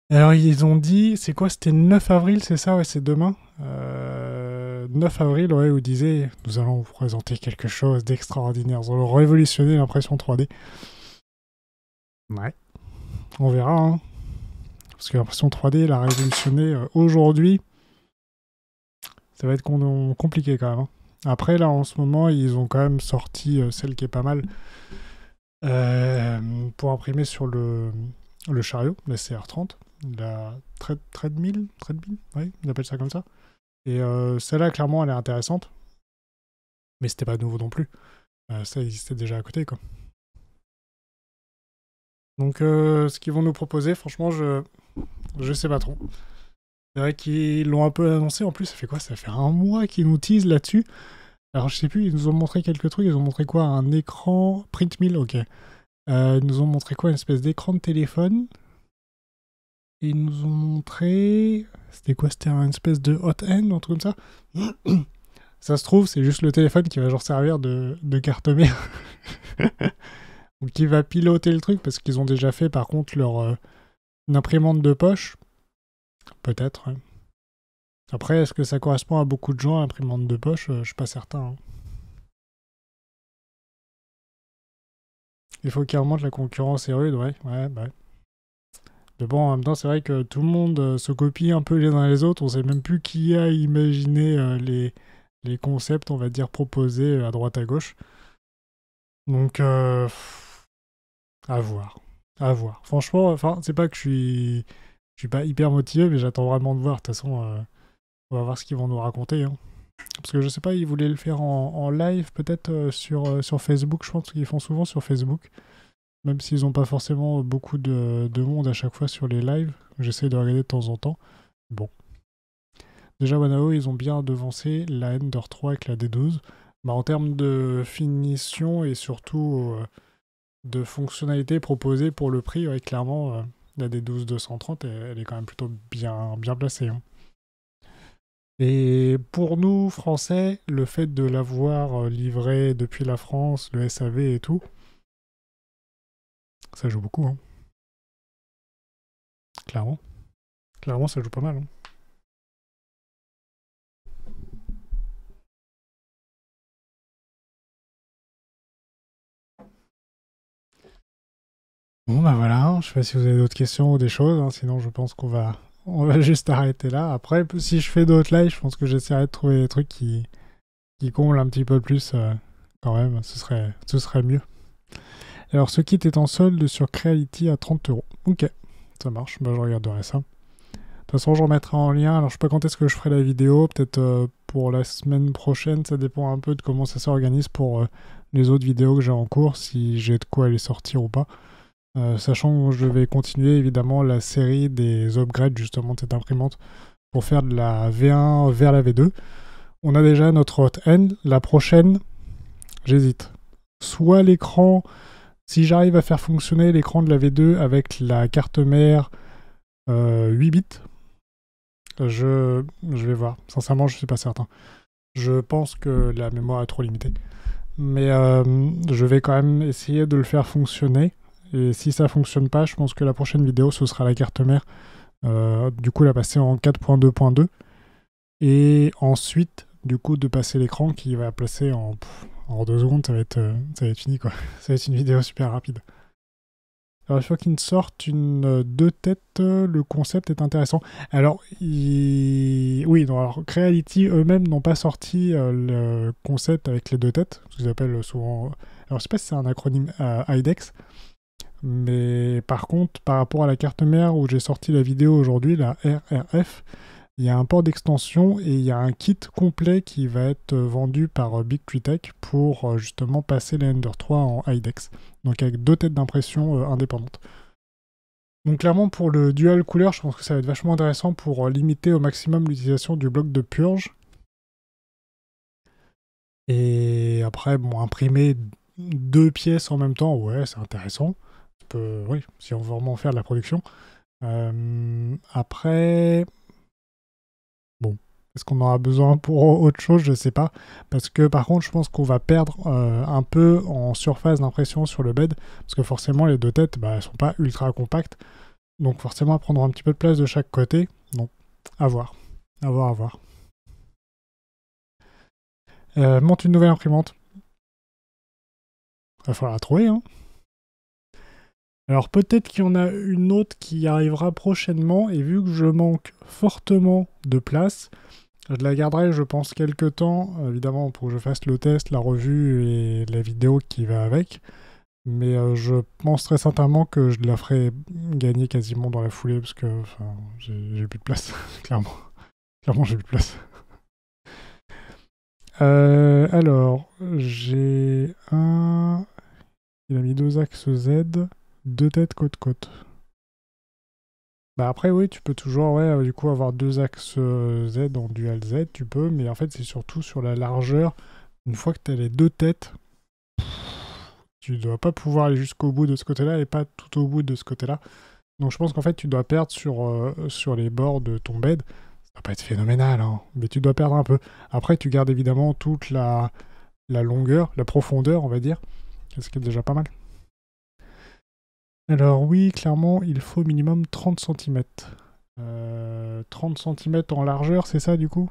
Alors ils ont dit, c'est quoi? C'était 9 avril, c'est ça? Ouais, c'est demain. 9 avril, ouais, où ils disaient, nous allons vous présenter quelque chose d'extraordinaire. Nous allons révolutionner l'impression 3D. Ouais. On verra, hein. Parce que l'impression 3D, la révolutionner aujourd'hui, ça va être compliqué quand même, hein. Après, là, en ce moment, ils ont quand même sorti celle qui est pas mal pour imprimer sur le chariot, la CR30, la Treadmill, ouais, ils appellent ça comme ça. Et celle-là, clairement, elle est intéressante. Mais c'était pas nouveau non plus. Ça existait déjà à côté, quoi. Donc, ce qu'ils vont nous proposer, franchement, je sais pas trop. C'est vrai qu'ils l'ont un peu annoncé. En plus, ça fait quoi? Ça fait un mois qu'ils nous teasent là-dessus. Alors, je sais plus, ils nous ont montré quelques trucs. Ils ont montré quoi? Un écran Print Mill, ok. Ils nous ont montré quoi? Une espèce d'écran de téléphone. Et ils nous ont montré... C'était quoi? C'était une espèce de hot end, un truc comme ça. Ça se trouve, c'est juste le téléphone qui va genre servir de carte-mère. Ou qui va piloter le truc, parce qu'ils ont déjà fait par contre leur imprimante de poche. Peut-être, ouais. Après, est-ce que ça correspond à beaucoup de gens, l'imprimante de poche? Je suis pas certain, hein. Il faut qu'il remonte, la concurrence est rude, ouais. Ouais, bah. Mais bon, en même temps, c'est vrai que tout le monde se copie un peu les uns les autres. On sait même plus qui a imaginé les concepts, on va dire, proposés à droite à gauche. Donc, à voir. À voir. Franchement, enfin, c'est pas que je suis pas hyper motivé, mais j'attends vraiment de voir. De toute façon, on va voir ce qu'ils vont nous raconter, hein. Parce que je sais pas, ils voulaient le faire en live, peut-être sur Facebook. Je pense qu'ils font souvent sur Facebook. Même s'ils n'ont pas forcément beaucoup de monde à chaque fois sur les lives. J'essaie de regarder de temps en temps. Bon. Déjà, Wanao, ils ont bien devancé la Ender 3 avec la D12. Bah, en termes de finition et surtout de fonctionnalités proposées pour le prix, ouais, clairement, la D12 230, elle est quand même plutôt bien placée, hein. Et pour nous, Français, le fait de l'avoir livré depuis la France, le SAV et tout, ça joue beaucoup, hein. Clairement. Clairement, ça joue pas mal, hein. Bon, bah voilà, hein. Je sais pas si vous avez d'autres questions ou des choses, hein. Sinon je pense on va juste arrêter là. Après, si je fais d'autres lives, je pense que j'essaierai de trouver des trucs qui comblent un petit peu plus quand même, ce serait mieux. Alors, ce kit est en solde sur Creality à 30 €. Ok, ça marche, bah, je regarderai ça. De toute façon, je remettrai en lien. Alors, je sais pas quand est-ce que je ferai la vidéo, peut-être pour la semaine prochaine, ça dépend un peu de comment ça s'organise pour les autres vidéos que j'ai en cours, si j'ai de quoi les sortir ou pas. Sachant que je vais continuer évidemment la série des upgrades justement de cette imprimante pour faire de la V1 vers la V2. On a déjà notre hot end. La prochaine, j'hésite. Soit l'écran, si j'arrive à faire fonctionner l'écran de la V2 avec la carte mère 8 bits, je vais voir. Sincèrement, je suis pas certain. Je pense que la mémoire est trop limitée. Mais je vais quand même essayer de le faire fonctionner. Et si ça fonctionne pas, je pense que la prochaine vidéo, ce sera la carte mère. Du coup, la passer en 4.2.2. Et ensuite, du coup, de passer l'écran qui va placer en 2 secondes, ça va être fini, quoi. Ça va être une vidéo super rapide. Alors, il faut qu'ils sortent une 2 têtes. Le concept est intéressant. Alors, oui, non, alors Creality eux-mêmes n'ont pas sorti le concept avec les 2 têtes, ce qu'ils appellent souvent. Alors, je sais pas si c'est un acronyme IDEX, mais par contre, par rapport à la carte mère où j'ai sorti la vidéo aujourd'hui, la RRF, il y a un port d'extension et il y a un kit complet qui va être vendu par Big Tree Tech pour justement passer les Ender 3 en IDEX. Donc avec 2 têtes d'impression indépendantes. Donc clairement pour le dual couleur, je pense que ça va être vachement intéressant pour limiter au maximum l'utilisation du bloc de purge. Et après, bon, imprimer 2 pièces en même temps, ouais, c'est intéressant. Oui, si on veut vraiment faire de la production. Après, bon, est-ce qu'on aura besoin pour autre chose? Je sais pas. Parce que par contre, je pense qu'on va perdre un peu en surface d'impression sur le bed. Parce que forcément, les 2 têtes, bah, elles sont pas ultra compactes. Donc forcément, elles prendront un petit peu de place de chaque côté. Donc, à voir. À voir, à voir. Monte une nouvelle imprimante. Va falloir la trouver, hein. Alors peut-être qu'il y en a une autre qui arrivera prochainement. Et vu que je manque fortement de place, je la garderai, je pense, quelques temps, évidemment, pour que je fasse le test, la revue et la vidéo qui va avec. Mais je pense très sincèrement que je la ferai gagner quasiment dans la foulée, parce que j'ai plus de place, clairement. Clairement, j'ai plus de place. Alors, j'ai un... Il a mis 2 axes Z, 2 têtes côte-côte. Bah après, oui, tu peux toujours, ouais, du coup, avoir 2 axes Z en dual Z, tu peux, mais en fait, c'est surtout sur la largeur. Une fois que tu as les 2 têtes, tu dois pas pouvoir aller jusqu'au bout de ce côté-là et pas tout au bout de ce côté-là. Donc je pense qu'en fait, tu dois perdre sur les bords de ton bed. Ça va pas être phénoménal, hein, mais tu dois perdre un peu. Après, tu gardes évidemment toute la longueur, la profondeur, on va dire, ce qui est déjà pas mal. Alors oui, clairement, il faut minimum 30 cm. 30 cm en largeur, c'est ça du coup?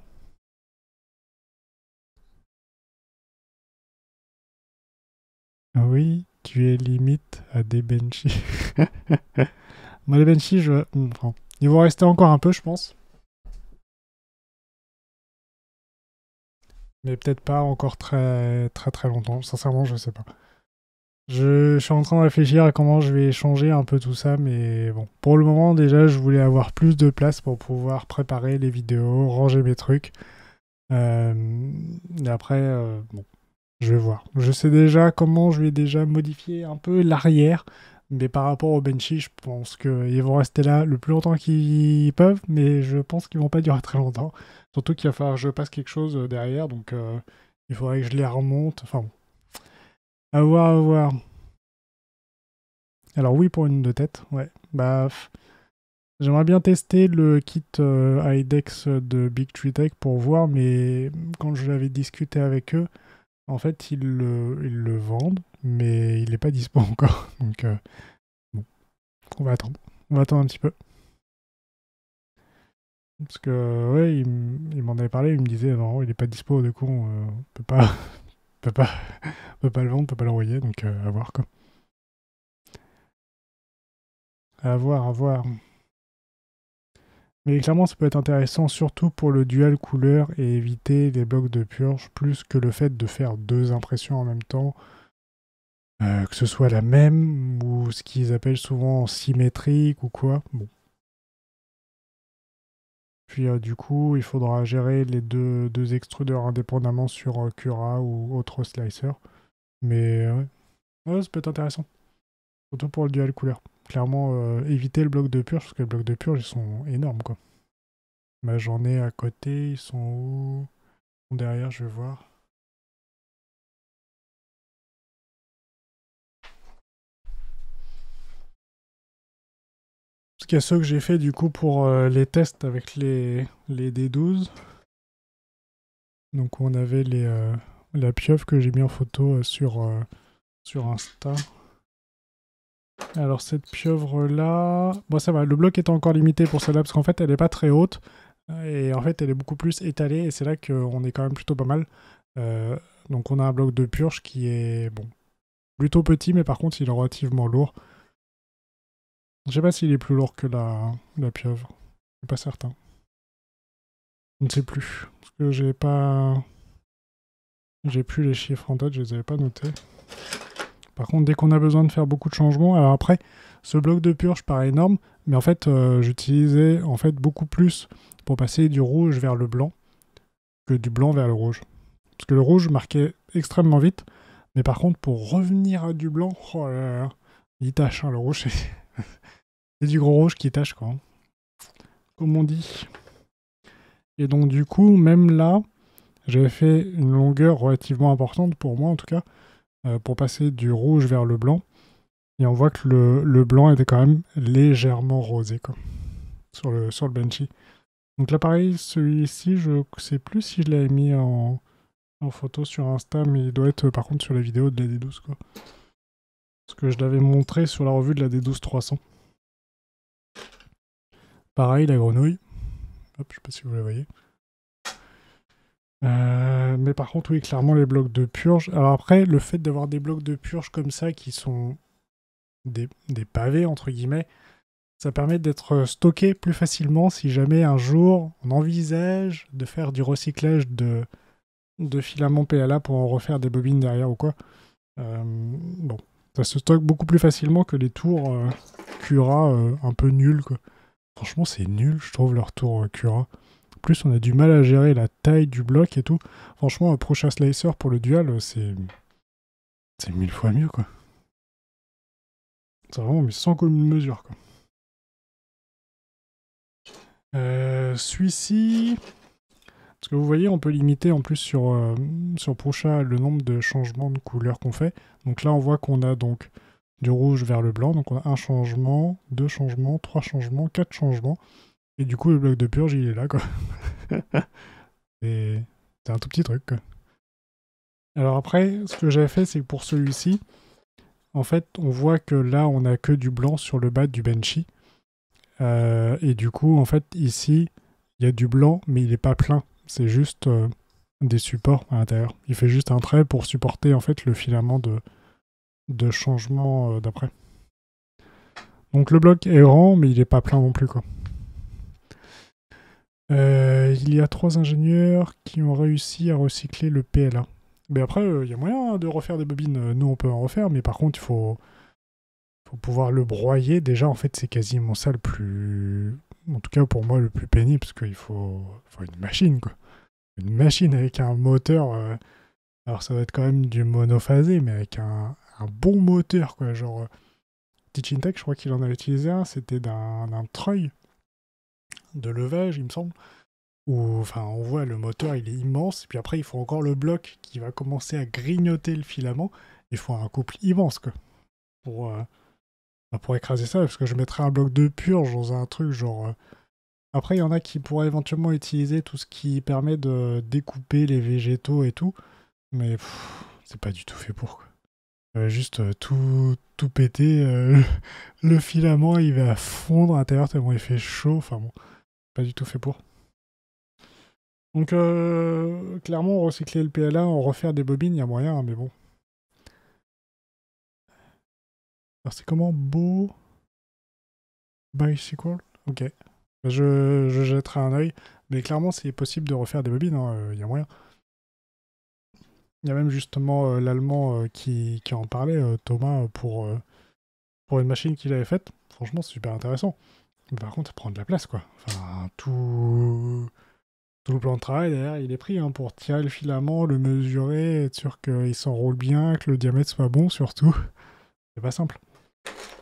Oui, tu es limite à des benchy. Moi, les Banshee, enfin, ils vont rester encore un peu, je pense. Mais peut-être pas encore très longtemps. Sincèrement, je sais pas. Je suis en train de réfléchir à comment je vais changer un peu tout ça, mais bon. Pour le moment, déjà, je voulais avoir plus de place pour pouvoir préparer les vidéos, ranger mes trucs. Et après, bon, je vais voir. Je sais déjà comment je vais déjà modifier un peu l'arrière, mais par rapport au Banshee, je pense qu'ils vont rester là le plus longtemps qu'ils peuvent, mais je pense qu'ils vont pas durer très longtemps. Surtout qu'il va falloir que je passe quelque chose derrière, donc il faudrait que je les remonte. Enfin bon, à voir, à voir. Alors oui, pour une de tête, ouais. Bah, j'aimerais bien tester le kit IDEX de Big Tree Tech pour voir, mais quand je l'avais discuté avec eux, en fait, ils le vendent, mais il n'est pas dispo encore. Donc, bon, on va attendre. On va attendre un petit peu. Parce que, ouais, il m'en avait parlé, il me disait, non, il n'est pas dispo, du coup, on peut pas, peut pas, peut pas le vendre, peut pas l'envoyer, donc à voir, quoi. À voir, à voir. Mais clairement, ça peut être intéressant, surtout pour le dual couleur et éviter les blocs de purge, plus que le fait de faire deux impressions en même temps, que ce soit la même ou ce qu'ils appellent souvent symétrique ou quoi. Bon. Puis du coup, il faudra gérer les deux extrudeurs indépendamment sur Cura ou autre slicer. Mais ouais. Ouais, ça peut être intéressant. Surtout pour le dual couleur. Clairement, éviter le bloc de purge, parce que les blocs de purge, ils sont énormes, quoi. Bah, j'en ai à côté, ils sont où? Derrière, je vais voir. Parce qu'il y a ceux que j'ai fait du coup pour les tests avec les D12. Donc on avait la pieuvre que j'ai mis en photo sur Insta. Alors cette pieuvre là, bon ça va, le bloc est encore limité pour celle-là parce qu'en fait elle est pas très haute et en fait elle est beaucoup plus étalée et c'est là qu'on est quand même plutôt pas mal. Donc on a un bloc de purge qui est bon plutôt petit mais par contre il est relativement lourd. Je sais pas s'il est plus lourd que la pieuvre, je suis pas certain. Je ne sais plus parce que j'ai plus les chiffres en tête, je les avais pas notés. Par contre, dès qu'on a besoin de faire beaucoup de changements, alors après, ce bloc de purge paraît énorme, mais en fait, j'utilisais en fait beaucoup plus pour passer du rouge vers le blanc que du blanc vers le rouge. Parce que le rouge marquait extrêmement vite, mais par contre, pour revenir à du blanc, oh là là, il tâche, hein, le rouge, c'est du gros rouge qui tâche, quoi. Hein. Comme on dit. Et donc, du coup, même là, j'avais fait une longueur relativement importante, pour moi en tout cas, pour passer du rouge vers le blanc. Et on voit que le blanc était quand même légèrement rosé quoi, sur le Banshee. Donc là pareil, celui-ci, je ne sais plus si je l'avais mis en photo sur Insta, mais il doit être par contre sur la vidéo de la D12 quoi. Parce que je l'avais montré sur la revue de la D12 300. Pareil, la grenouille. Hop, je sais pas si vous la voyez. Mais par contre, oui, clairement les blocs de purge. Alors après, le fait d'avoir des blocs de purge comme ça qui sont des pavés entre guillemets, ça permet d'être stocké plus facilement si jamais un jour on envisage de faire du recyclage de filaments PLA pour en refaire des bobines derrière ou quoi. Bon, ça se stocke beaucoup plus facilement que les tours Cura un peu nuls quoi. Franchement, c'est nul, je trouve, leur tour Cura. En plus, on a du mal à gérer la taille du bloc et tout. Franchement, un Procha Slicer pour le dual, c'est 1000 fois mieux quoi. C'est vraiment mais sans commune mesure quoi. Celui-ci, parce que vous voyez, on peut limiter en plus sur Procha le nombre de changements de couleur qu'on fait. Donc là, on voit qu'on a donc du rouge vers le blanc. Donc on a un changement, deux changements, trois changements, quatre changements. Et du coup, le bloc de purge, il est là, quoi. Et c'est un tout petit truc, quoi. Alors après, ce que j'avais fait, c'est que pour celui-ci, en fait, on voit que là, on a que du blanc sur le bas du Banshee. Et du coup, en fait, ici, il y a du blanc, mais il n'est pas plein. C'est juste des supports à l'intérieur. Il fait juste un trait pour supporter en fait le filament de changement d'après. Donc le bloc est grand, mais il est pas plein non plus, quoi. Il y a 3 ingénieurs qui ont réussi à recycler le PLA. Mais après, il y a moyen de refaire des bobines. Nous, on peut en refaire, mais par contre, il faut pouvoir le broyer. Déjà, en fait, c'est quasiment ça le plus... En tout cas, pour moi, le plus pénible, parce qu'il faut une machine, quoi. Une machine avec un moteur... Alors, ça va être quand même du monophasé, mais avec un bon moteur, quoi. Genre, Teaching Tech, je crois qu'il en a utilisé un. C'était d'un treuil de levage, il me semble. Où, enfin, on voit le moteur, il est immense. Et puis après, il faut encore le bloc qui va commencer à grignoter le filament. Il faut un couple immense, quoi. Pour écraser ça, parce que je mettrais un bloc de purge dans un truc genre... Après, il y en a qui pourraient éventuellement utiliser tout ce qui permet de découper les végétaux et tout, mais c'est pas du tout fait pour, quoi. Juste tout péter, le filament il va fondre à l'intérieur tellement il fait chaud, enfin bon, pas du tout fait pour. Donc clairement, recycler le PLA, en refaire des bobines, il y a moyen, hein, mais bon. Alors c'est comment beau bicycle? Ok. Je jetterai un œil. Mais clairement, c'est possible de refaire des bobines, il y a moyen. Il y a même justement l'Allemand qui en parlait, Thomas, pour une machine qu'il avait faite. Franchement, c'est super intéressant. Mais par contre, ça prend de la place, quoi. Enfin, tout le plan de travail, derrière, il est pris hein, pour tirer le filament, le mesurer, être sûr qu'il s'enroule bien, que le diamètre soit bon, surtout. C'est pas simple.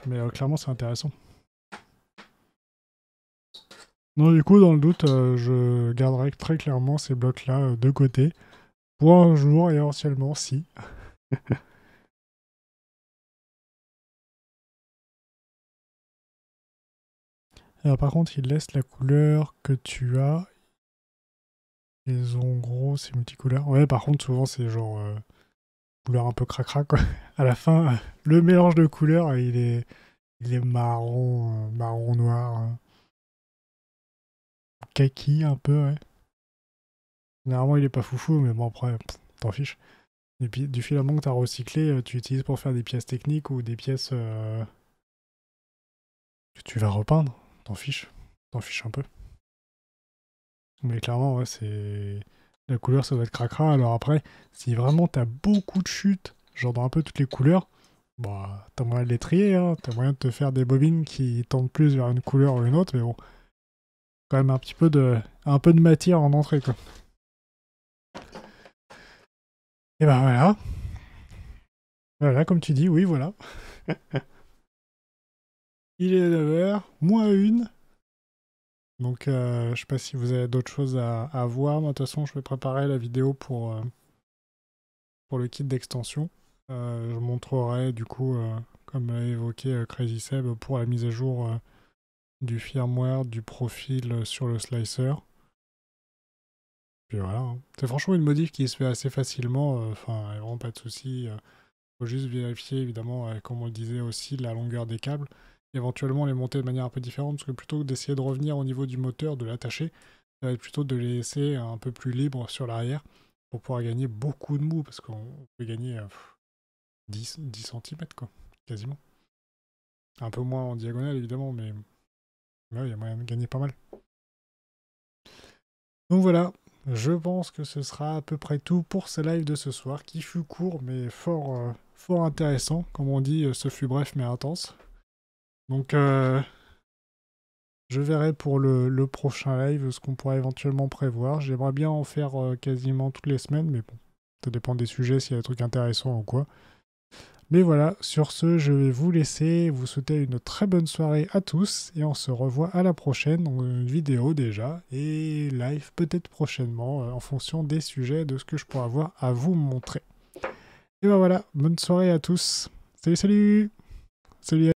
Mais clairement, c'est intéressant. Non, du coup, dans le doute, je garderai très clairement ces blocs-là de côté. Pour un jour, éventuellement, si. Alors, par contre, il laisse la couleur que tu as. Les gros, c'est multicouleur. Ouais, par contre, souvent, c'est genre couleur un peu cracra, quoi. À la fin, le mélange de couleurs, il est marron, marron noir, kaki un peu, ouais. Généralement, il est pas foufou, mais bon, après, t'en fiches. Et puis, du filament que t'as recyclé, tu utilises pour faire des pièces techniques ou des pièces que tu vas repeindre. T'en fiches. T'en fiches un peu. Mais clairement, ouais, c'est... La couleur, ça doit être cracra. Alors après, si vraiment t'as beaucoup de chutes, genre dans un peu toutes les couleurs, bah, t'as moyen de les trier, hein. T'as moyen de te faire des bobines qui tendent plus vers une couleur ou une autre, mais bon, quand même un peu de matière en entrée, quoi. Et ben voilà. Voilà, comme tu dis, oui, voilà. Il est 9h, moins 1. Donc, je sais pas si vous avez d'autres choses à voir. Moi, de toute façon, je vais préparer la vidéo pour le kit d'extension. Je montrerai, du coup, comme l'a évoqué Crazy Seb, pour la mise à jour du firmware, du profil sur le slicer. Puis voilà. Hein. C'est franchement une modif qui se fait assez facilement. Enfin, vraiment pas de soucis. Faut juste vérifier, évidemment, comme on le disait aussi, la longueur des câbles. Éventuellement les monter de manière un peu différente, parce que plutôt que d'essayer de revenir au niveau du moteur, de l'attacher, ça va être plutôt de les laisser un peu plus libres sur l'arrière pour pouvoir gagner beaucoup de mou, parce qu'on peut gagner 10 cm, quoi, quasiment. Un peu moins en diagonale, évidemment, mais là, il y a moyen de gagner pas mal. Donc voilà, je pense que ce sera à peu près tout pour ce live de ce soir, qui fut court, mais fort intéressant. Comme on dit, ce fut bref, mais intense. Donc, je verrai pour le prochain live ce qu'on pourrait éventuellement prévoir. J'aimerais bien en faire quasiment toutes les semaines, mais bon, ça dépend des sujets, s'il y a des trucs intéressants ou quoi. Mais voilà, sur ce, je vais vous laisser, vous souhaiter une très bonne soirée à tous, et on se revoit à la prochaine, dans une vidéo déjà, et live peut-être prochainement, en fonction des sujets, de ce que je pourrai avoir à vous montrer. Et ben voilà, bonne soirée à tous. Salut, salut! Salut!